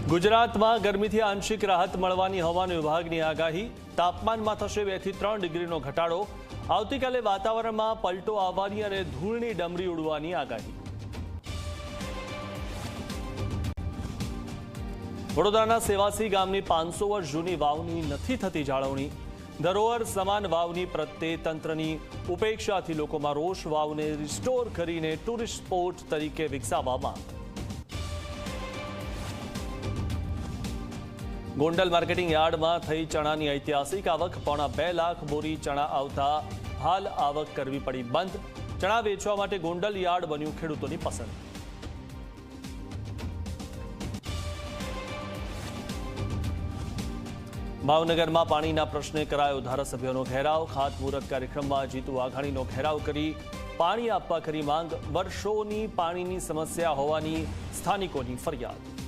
ગુજરાતમાં ગરમીથી આંશિક રાહત મળવાની હવામાન વિભાગની આગાહી। તાપમાનમાં થશે 2 થી 3 ડિગ્રીનો ઘટાડો। આવતીકાલે વાતાવરણમાં પલટો આવવાની અને ધૂળની ડમરી ઉડવાની આગાહી। વડોદરાના સેવાસી ગામની 500 વર્ષ જૂની વાવની નથી થતી જાળવણી। ધરોહર સમાન વાવની પ્રત્યે તંત્રની ઉપેક્ષાથી લોકોમાં રોષ। વાવને રિસ્ટોર કરીને ટુરિસ્ટ સ્પોટ તરીકે વિકસાવવામાં। ગોંડલ માર્કેટિંગ યાર્ડમાં થઈ ચણાની ઐતિહાસિક આવક। 2.5 લાખ બોરી ચણા આવતા હાલ આવક કરવી પડી બંધ। ચણા વેચવા માટે ગોંડલ યાર્ડ બન્યું ખેડૂતોની પસંદ। ભાવનગરમાં પાણીના પ્રશ્ને કરાયો ધારાસભ્યોનો ઘેરાવ। ખાતમુહૂર્ત કાર્યક્રમમાં જીતુ વાઘાણીનો ઘેરાવ કરી પાણી આપવા કરી માંગ। વર્ષોની પાણીની સમસ્યા હોવાની સ્થાનિકોની ફરિયાદ।